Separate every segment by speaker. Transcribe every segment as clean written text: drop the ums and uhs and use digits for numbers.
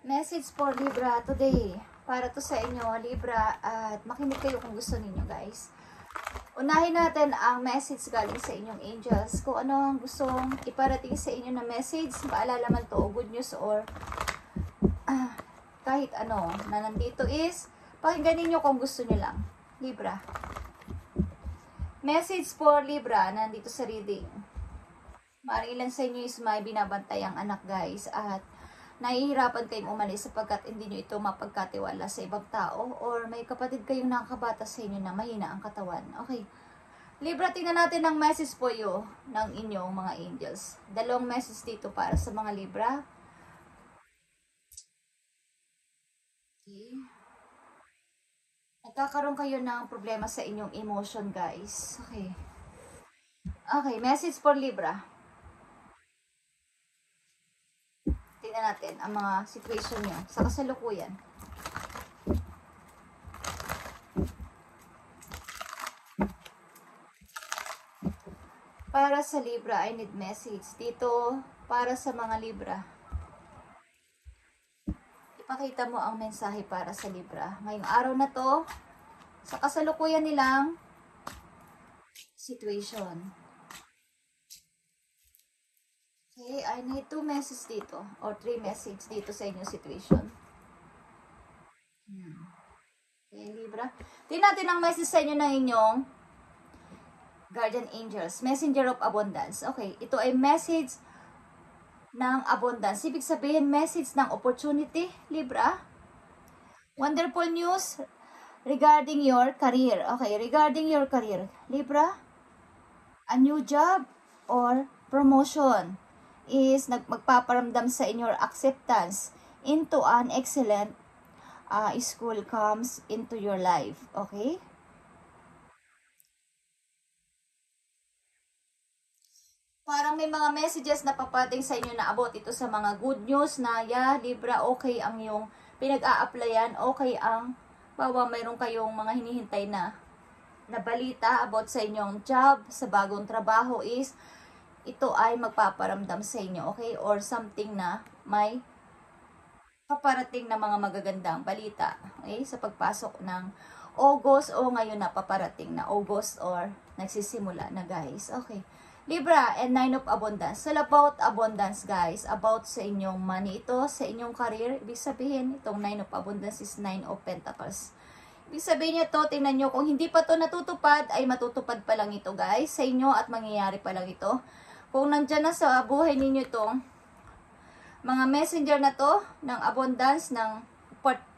Speaker 1: Message for Libra today. Para to sa inyo, Libra, at makinig kayo kung gusto ninyo, guys. Unahin natin ang message galing sa inyong angels. Kung ano ang gustong iparating sa inyo na message, paalala man to, good news or kahit ano na nandito is, pakinggan ninyo kung gusto nyo lang. Libra. Message for Libra, nandito sa reading. Maaaring ilan sa inyo is may binabantay ang anak, guys, at nahihirapan kayong umalis sapagkat hindi nyo ito mapagkatiwala sa ibang tao, or may kapatid kayong nakakabata sa inyo na mahina ang katawan. Okay. Libra, tingnan natin ang message po yo ng inyong mga angels. Dalawang message dito para sa mga Libra. Okay. Nagkakaroon kayo ng problema sa inyong emotion, guys. Okay. Okay, message for Libra. Tingnan natin ang mga situation nyo sa kasalukuyan. Para sa Libra, I need message. Dito, para sa mga Libra. Ipakita mo ang mensahe para sa Libra. Ngayong araw na to, sa kasalukuyan nilang situation. Okay, I need 2 messages dito or 3 messages dito sa inyong situation. Okay, Libra. Tingnan natin ang message sa inyo ng inyong guardian angels. Messenger of abundance. Okay, ito ay message ng abundance. Ibig sabihin, message ng opportunity, Libra. Wonderful news regarding your career. Okay, regarding your career, Libra. A new job or promotion is magpaparamdam sa inyo acceptance into an excellent school comes into your life. Okay? Parang may mga messages na papating sa inyo na about ito sa mga good news na, yeah, Libra, okay ang yung pinag-a-applyan, okay ang, bawa mayroon kayong mga hinihintay na balita about sa inyong job, sa bagong trabaho is, ito ay magpaparamdam sa inyo, okay? Or something na may paparating na mga magagandang balita, okay? Sa pagpasok ng August o ngayon na paparating na August or nagsisimula na, guys. Okay. Libra and 9 of abundance. So about abundance, guys, about sa inyong money ito, sa inyong career, ibig sabihin, itong 9 of abundance is 9 of pentacles. Ibig sabihin niya to, tingnan nyo, kung hindi pa to natutupad, ay matutupad pa lang ito, guys, sa inyo at mangyayari pa lang ito. Kung nandyan na sa buhay ninyo itong mga messenger na to, ng abundance, ng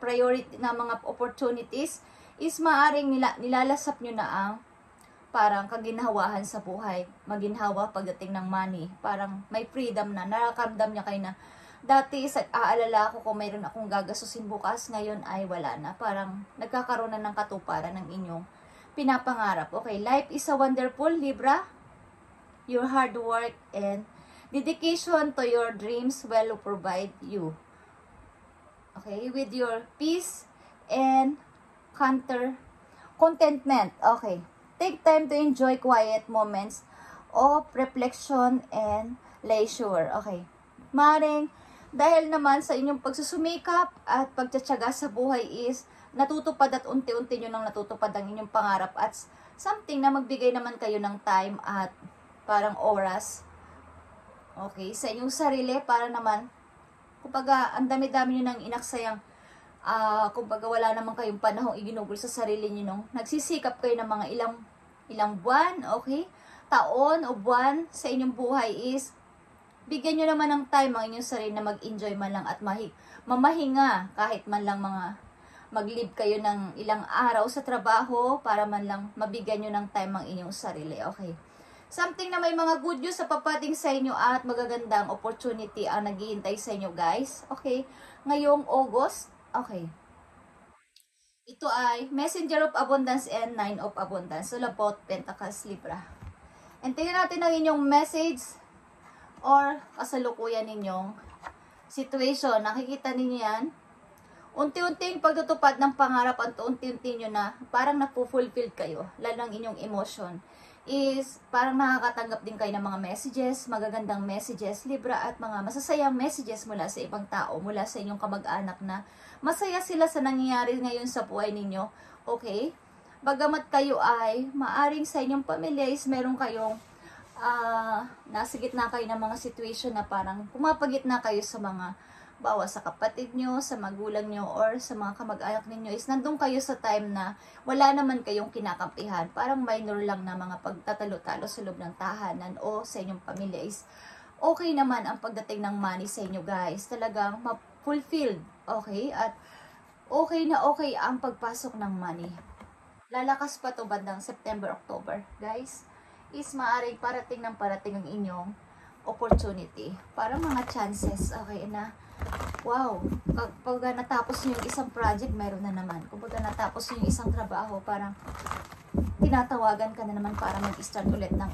Speaker 1: priority, ng mga opportunities, is maaring nilalasap nyo na ang parang kaginhawahan sa buhay. Maginhawa pagdating ng money. Parang may freedom na. Narakamdam niya kayo na, dati aalala ako kung mayroon akong gagasusin bukas, ngayon ay wala na. Parang nagkakaroon na ng katuparan ng inyong pinapangarap. Okay, life is a wonderful, Libra. Your hard work and dedication to your dreams will provide you. Okay, with your peace and contentment. Okay, take time to enjoy quiet moments of reflection and leisure. Okay, maring dahil naman sa inyong pagsusumikap at pagtsatsaga sa buhay is natutupad at unti-unti nyo nang natutupad ang inyong pangarap at something na magbigay naman kayo ng time at parang oras, okay, sa inyong sarili, para naman, kumbaga, ang dami-dami nyo nang inaksayang, kumbaga, wala naman kayong panahong iginugol sa sarili nyo nung nagsisikap kayo ng mga ilang buwan, okay, taon o buwan sa inyong buhay is, bigyan nyo naman ng time ang inyong sarili na mag-enjoy man lang at mamahinga, kahit man lang mag-live kayo ng ilang araw sa trabaho, para man lang mabigyan nyo ng time ang inyong sarili, okay. Something na may mga good news sa papating sa inyo at magagandang opportunity ang naghihintay sa inyo, guys. Okay. Ngayong August. Okay. Ito ay Messenger of Abundance and 9 of Abundance. So, about Pentacles, Libra. And tingnan natin ang inyong message or kasalukuyan ninyong situation. Nakikita ninyo yan. Unti-unting pagtutupad ng pangarap at unti-unti nyo na parang napufulfill kayo. Lalo ang inyong emotion. is parang nakakatanggap din kayo ng mga messages, magagandang messages, Libra, at mga masasayang messages mula sa ibang tao, mula sa inyong kamag-anak na masaya sila sa nangyayari ngayon sa buhay ninyo. Okay? Bagamat kayo ay maaring sa inyong pamilya is meron kayong nasa gitna kayo ng mga situation na parang pumapagitna kayo sa mga bawa sa kapatid nyo, sa magulang nyo, or sa mga kamag-anak ninyo is nandun kayo sa time na wala naman kayong kinakampihan. Parang minor lang na mga pagtatalo-talo sa loob ng tahanan o sa inyong pamilya is okay naman ang pagdating ng money sa inyo guys. Talagang fulfilled, okay? At okay na okay ang pagpasok ng money. Lalakas pa to bandang September, October, guys. Is maaaring parating ng parating ang inyong opportunity. Parang mga chances, okay na. Wow, kapag natapos nyo yung isang project, meron na naman. Kapag natapos nyo yung isang trabaho, parang tinatawagan ka na naman para mag-start ulit ng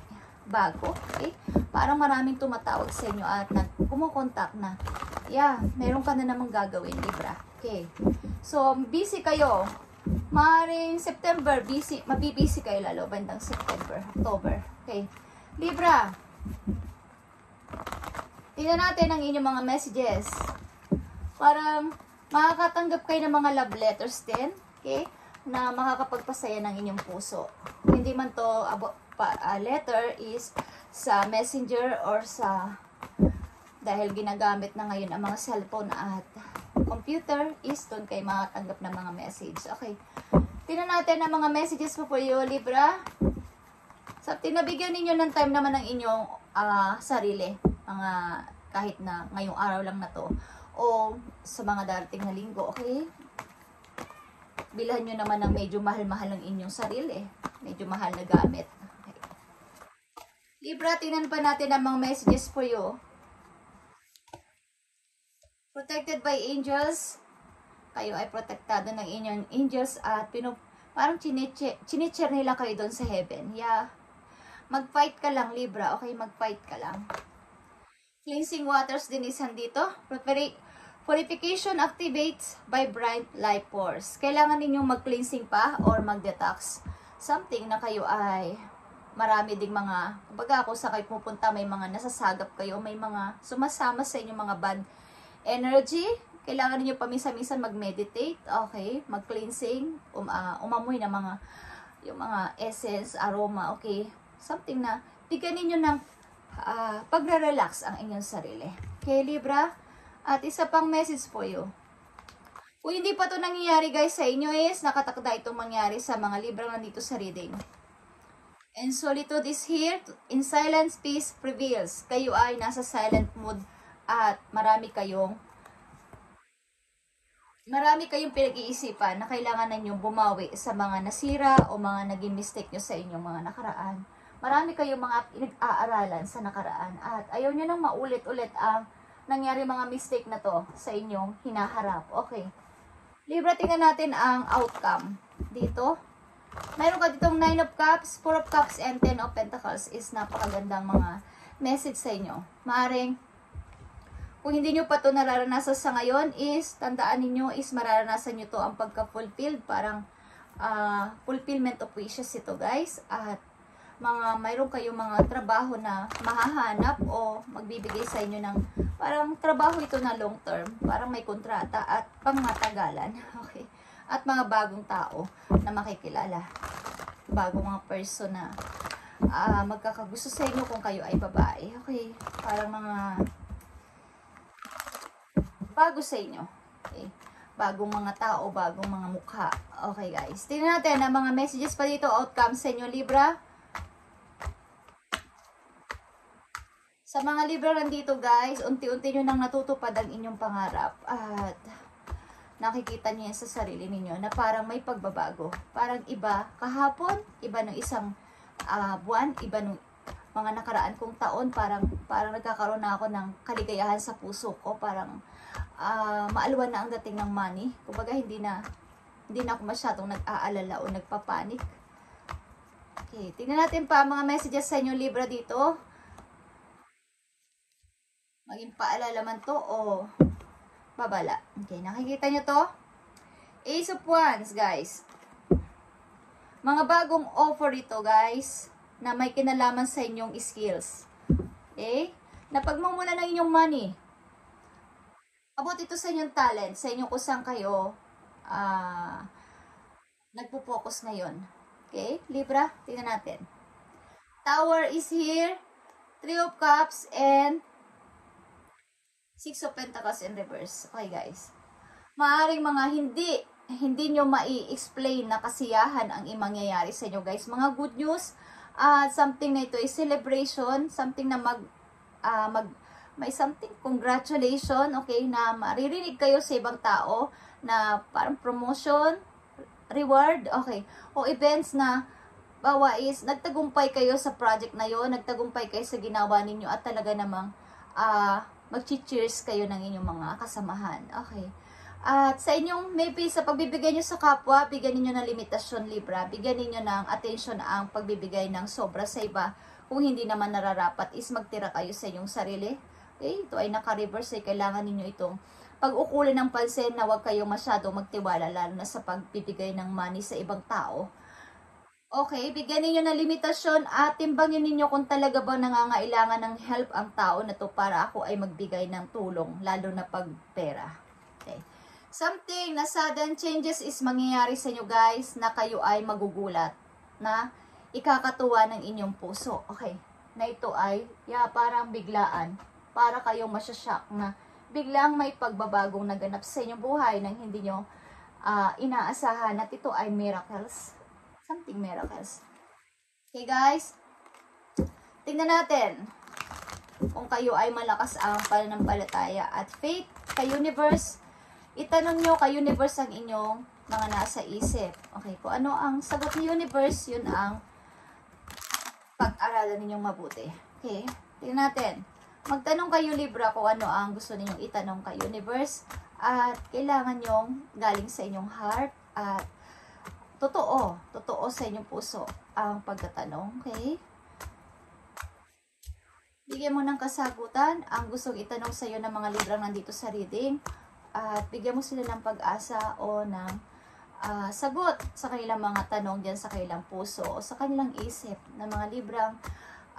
Speaker 1: bago. Okay? Parang maraming tumatawag sa inyo at kumukontak na. Yeah, meron ka na namang gagawin, Libra. Okay. So, busy kayo. Maaaring September, mabibisi kayo lalo bandang September, October. Okay. Libra, tingnan natin ang inyong mga messages. Parang makakatanggap kayo ng mga love letters din, okay? Na makakapagpasaya ng inyong puso. Hindi man to letter is sa messenger or sa dahil ginagamit na ngayon ang mga cellphone at computer is doon kayo makatanggap ng mga message. Okay. Tingnan natin ang mga messages po for you, Libra. So, tinabigyan ninyo ng time naman ng inyong sarili. Mga kahit na ngayong araw lang na to. O sa mga darating na linggo, okay? Bilhan nyo naman ng medyo mahal-mahal ng inyong sarili. Medyo mahal na gamit. Okay. Libra, tingnan pa natin ang mga messages for you. Protected by angels. Kayo ay protektado ng inyong angels at parang chinicher nila kayo doon sa heaven. Yeah. Mag-fight ka lang, Libra. Okay, mag-fight ka lang. Cleansing waters din is dito. Purification activates by bright light force. Kailangan ninyong mag-cleansing pa or mag-detox. Something na kayo ay marami ding mga, kumbaga kung sa kayo pupunta, may mga nasasagap kayo, may mga sumasama sa inyong mga bad energy. Kailangan niyo paminsan-minsan mag-meditate, okay? Mag-cleansing, umamoy ng yung mga essence, aroma, okay? Something na bigyan niyo ng pagre-relax ang inyong sarili. Okay, Libra? At isa pang message for you. Kung hindi pa ito nangyayari guys sa inyo is nakatakda itong mangyari sa mga Libra nandito sa reading. And solitude is here. In silence, peace prevails. Kayo ay nasa silent mood at marami kayong pinag-iisipan na kailangan ninyong bumawi sa mga nasira o mga naging mistake nyo sa inyong mga nakaraan. Marami kayong mga pinag-aaralan sa nakaraan at ayaw nyo nang maulit-ulit ang nangyari mga mistake na to sa inyong hinaharap. Okay. Libra, tingnan natin ang outcome. Dito, mayroon ka ditong 9 of Cups, 4 of Cups, and 10 of Pentacles is napakagandang mga message sa inyo. Maaring, kung hindi nyo pa ito nararanasan sa ngayon is, tandaan ninyo is mararanasan nyo to ang pagka-fulfilled. Parang fulfillment of wishes ito guys. At mayroon kayong mga trabaho na mahahanap o magbibigay sa inyo ng parang trabaho ito na long term, parang may kontrata at pangmatagalan, okay? At mga bagong tao na makikilala, bagong mga person na magkakagusto sa inyo kung kayo ay babae, okay? Parang mga bago sa inyo, okay? Bagong mga tao, bagong mga mukha, okay guys? Tingnan natin ang mga messages pa dito, outcome sa inyo, Libra. Sa mga Libra nandito guys, unti-unti nyo nang natutupad ang inyong pangarap at nakikita nyo yan sa sarili ninyo na parang may pagbabago. Parang iba kahapon, iba nung isang buwan, iba nung mga nakaraan kong taon, parang nagkakaroon na ako ng kaligayahan sa puso ko, parang maalwan na ang dating ng money. Kumbaga hindi na ako masyadong nag-aalala o nagpapanik. Okay, tingnan natin pa mga messages sa inyo Libra dito. Maging paalala man to o babala. Okay, nakikita nyo to? Ace of Wands, guys. Mga bagong offer ito, guys. na may kinalaman sa inyong skills. Okay? Napagmumula ng inyong money. About ito sa inyong talent, sa inyong kusang kayo nagpo-focus ngayon. Okay? Libra, tingnan natin. Tower is here, 3 of Cups, and 6 of Pentacles in reverse. Okay, guys. Maaring mga hindi nyo mai-explain na kasiyahan ang mangyayari sa inyo, guys. Mga good news, something na ito is celebration, something na may something, congratulation, okay, na maririnig kayo sa ibang tao na parang promotion, reward, okay, o events na bawa is nagtagumpay kayo sa project na yon, nagtagumpay kayo sa ginawa ninyo at talaga namang mag-cheers kayo ng inyong mga kasamahan, okay. At sa inyong, maybe sa pagbibigay nyo sa kapwa, bigyan niyo ng limitasyon, Libra, bigyan niyo ng attention ang pagbibigay ng sobra sa iba. Kung hindi naman nararapat is magtira kayo sa inyong sarili. Okay, ito ay naka-reverse, kailangan ninyo itong pag-ukulan ng pansin na huwag kayong masyadong magtiwala, lalo na sa pagbibigay ng money sa ibang tao. Okay, bigyan ninyo ng limitasyon at timbangin ninyo kung talaga bang nangangailangan ng help ang tao na to para ako ay magbigay ng tulong, lalo na pag pera. Okay. Something na sudden changes is mangyayari sa inyo, guys, na kayo ay magugulat, na ikakatuwa ng inyong puso. Okay, na ito ay parang biglaan. Para kayong masyashock na biglang may pagbabagong naganap sa inyong buhay nang hindi nyo inaasahan at ito ay miracles. Something miracles. Okay, guys. Tingnan natin kung kayo ay malakas ang pananampalataya at faith kay universe. Itanong nyo kay universe ang inyong mga nasa isip. Okay, kung ano ang sagot ni universe, yun ang pag-aralan ninyong mabuti. Okay, tingnan natin. Magtanong kayo, Libra, kung ano ang gusto ninyong itanong kay universe at kailangan nyong galing sa inyong heart at totoo sa inyong puso ang pagtatanong. Okay? Bigyan mo ng kasagutan ang gustong itanong sa iyo ng mga Librang nandito sa reading at bigyan mo sila ng pag-asa o ng sagot sa kanilang mga tanong dyan sa kanilang puso o sa kanilang isip ng mga Librang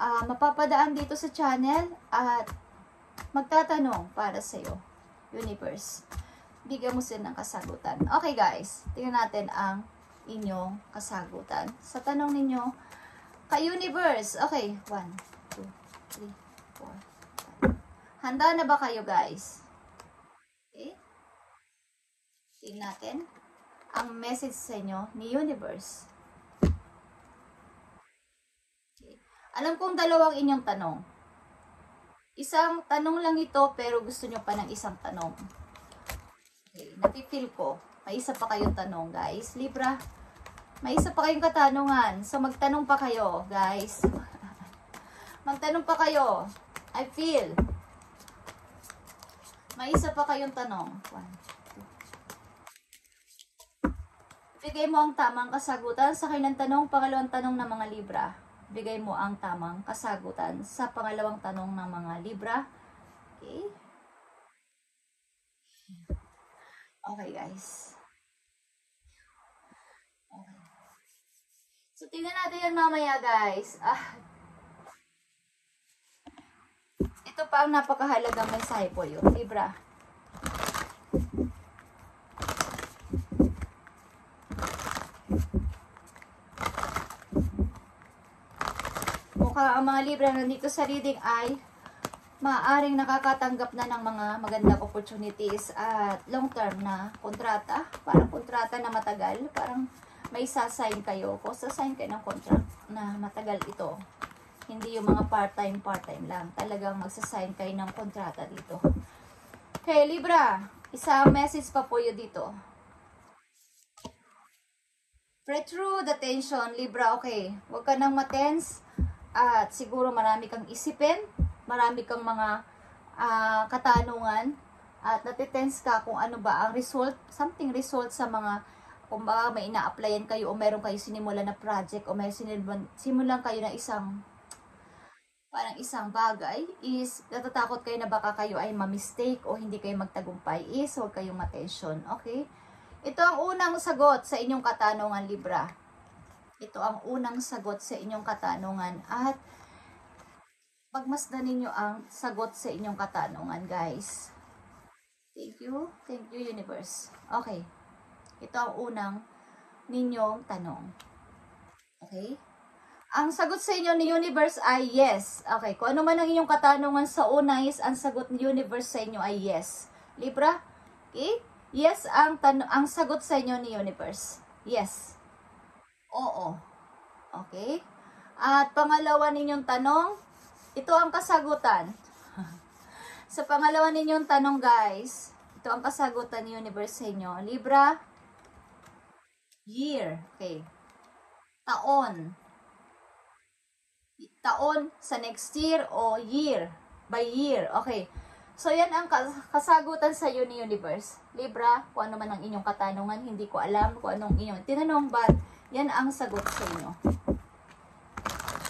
Speaker 1: mapapadaan dito sa channel at magtatanong para sa iyo, universe. Bigyan mo sila ng kasagutan. Okay, guys, tingnan natin ang inyong kasagutan sa tanong ninyo kay universe. Okay, 1, 2, 3, 4, 5. Handa na ba kayo, guys? Okay, tingnan natin ang message sa inyo ni universe. Alam kong dalawang inyong tanong. Isang tanong lang ito, pero gusto nyo pa ng isang tanong. Okay, napipil ko. May isa pa kayong tanong, guys. Libra, may isa pa kayong katanungan. So, magtanong pa kayo, guys. Magtanong pa kayo. I feel. May isa pa kayong tanong. 1, 2. Bigay mo ang tamang kasagutan sa kanilang tanong. Pangalawang tanong ng mga Libra. Bigay mo ang tamang kasagutan sa pangalawang tanong ng mga Libra. Okay? Okay, guys. Okay. So, tingnan natin yan mamaya, guys. Ito pa ang napakahalagang mensahe po yun, Libra. Ang mga Libra nandito sa reading ay maaaring nakakatanggap na ng mga magandang opportunities at long-term na kontrata. Parang kontrata na matagal. Parang may sasign kayo. Kung sasign kayo ng contract na matagal ito. Hindi yung mga part-time lang. Talagang magsasign kayo ng kontrata dito. Okay, Libra. Isang message pa po yun dito. Pray through the tension, Libra. Okay, huwag ka nang matense. At siguro marami kang isipin, marami kang mga katanungan, at natitense ka kung ano ba ang result, something result sa mga, kung baka may ina-applyan kayo o meron kayo sinimulan na project o may simulan kayo na parang isang bagay, is natatakot kayo na baka kayo ay ma-mistake o hindi kayo magtagumpay, is huwag kayong matensyon, okay? Ito ang unang sagot sa inyong katanungan, Libra. Ito ang unang sagot sa inyong katanungan at pagmasdan ninyo ang sagot sa inyong katanungan, guys. Thank you universe. Okay, ito ang unang ninyong tanong. Okay, ang sagot sa inyo ni universe ay yes. Okay, kung ano man ang inyong katanungan sa una is ang sagot ni universe sa inyo ay yes. Libra, okay, yes ang sagot sa inyo ni universe. Yes. Oo. Okay, at pangalawa ninyong tanong, ito ang kasagutan. Sa pangalawa ninyong tanong, guys, ito ang kasagutan ni universe sa inyo. Libra, year. Okay. Taon. Taon sa next year o year by year. Okay. So, yan ang kasagutan sa iyo ni universe. Libra, kung ano man ang inyong katanungan, hindi ko alam kung anong inyong tinanong, but yan ang sagot sa inyo.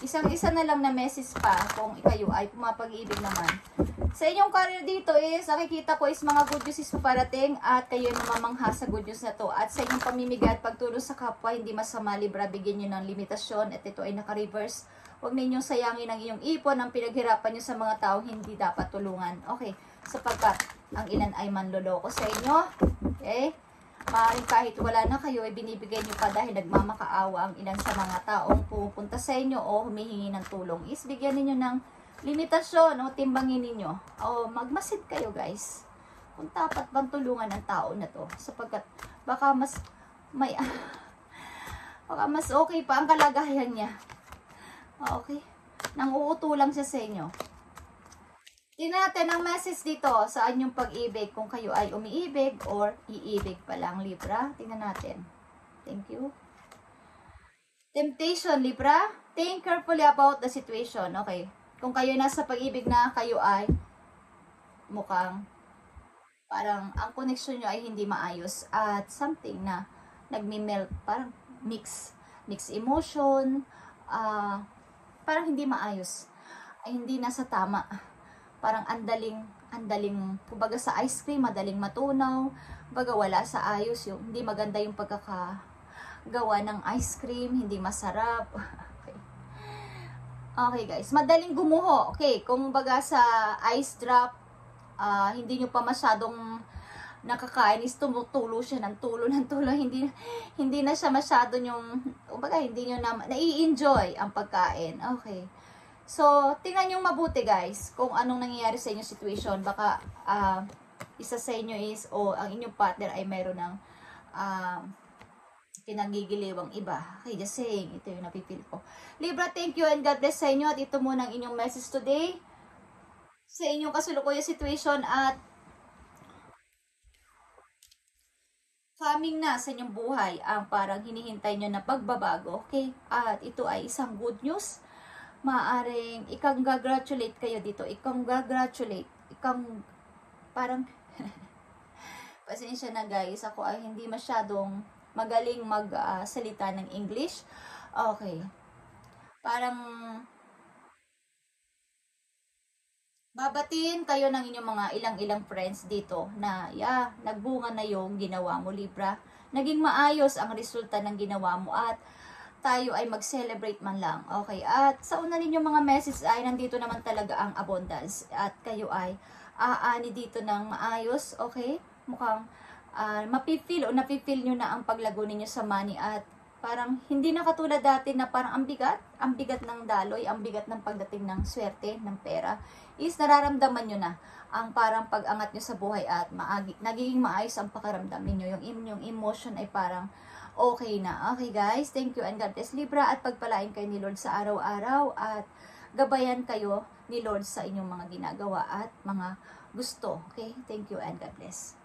Speaker 1: Isang-isa na lang na message pa kung kayo ay pumapag-ibig naman. Sa inyong career dito is, nakikita ko is mga good news is parating at kayo namamangha sa good news na to. At sa inyong pamimigay at pagtulong sa kapwa, hindi masama, Libra, bigyan nyo ng limitasyon at ito ay naka-reverse. Huwag ninyong sayangin ang iyong ipon, ang pinaghirapan nyo sa mga tao hindi dapat tulungan. Okay, sapagkat ang ilan ay manloloko sa inyo. Okay? Maaaring kahit wala na kayo, ay binibigay nyo pa dahil nagmamakaawa ang ilan sa mga taong pumupunta sa inyo o humihingi ng tulong. Is bigyan ninyo ng limitasyon o timbangin ninyo. O magmasid kayo, guys. Kung dapat bang tulungan ng tao na to. Sapagkat baka mas okay pa ang kalagayan niya. Okay? Nang uuto lang siya sa inyo. Tingnan natin ang message dito sa inyong pag-ibig, kung kayo ay umiibig or iibig pa lang, Libra. Tingnan natin. Thank you. Temptation, Libra. Think carefully about the situation. Okay. Kung kayo nasa pag-ibig na, kayo ay mukhang parang ang connection nyo ay hindi maayos at something na nagmi-melt, parang mix emotion, parang hindi maayos. Ay hindi nasa tama. Parang andaling, kumbaga sa ice cream, madaling matunaw, kumbaga wala sa ayos, yung hindi maganda yung pagkakagawa ng ice cream, hindi masarap. Okay. Okay, guys, madaling gumuho. Okay, kung baga sa ice drop, hindi nyo pa masyadong nakakain, is tumutulo siya ng tulo, hindi na siya masyado yung, kumbaga hindi nyo na, nai-enjoy ang pagkain. Okay. So, tingnan nyo mabuti, guys, kung anong nangyayari sa inyong situation. Baka, isa sa inyo is, ang inyong partner ay mayroon ng pinagigiliwang iba. Okay, just saying, ito yung napipil ko. Libra, thank you and God bless sa inyo. At ito muna ang inyong message today sa inyong kasulukuyang situation at coming na sa inyong buhay ang parang hinihintay nyo na pagbabago. Okay, at ito ay isang good news. Maaring i-congratulate kayo dito. I-congratulate. Parang, pasensya na, guys. Ako ay hindi masyadong magaling magsalita ng English. Okay. Parang, babatiin kayo ng inyong mga ilang friends dito na, nagbunga na yung ginawa mo, Libra. Naging maayos ang resulta ng ginawa mo at tayo ay mag-celebrate man lang. Okay, at sa una ninyong mga message ay nandito naman talaga ang abundance at kayo ay aani dito ng maayos. Okay, mukhang mapifeel o napifeel nyo na ang paglago ninyo sa money at parang hindi na katulad dati na parang ang bigat ng daloy, ang bigat ng pagdating ng swerte, ng pera, is nararamdaman nyo na ang parang pag-angat nyo sa buhay at nagiging maayos ang pakaramdam ninyo. Yung inyong emotion ay parang okay na. Okay, guys, thank you and God bless, Libra, at pagpalain kayo ni Lord sa araw-araw at gabayan kayo ni Lord sa inyong mga ginagawa at mga gusto. Okay, thank you and God bless.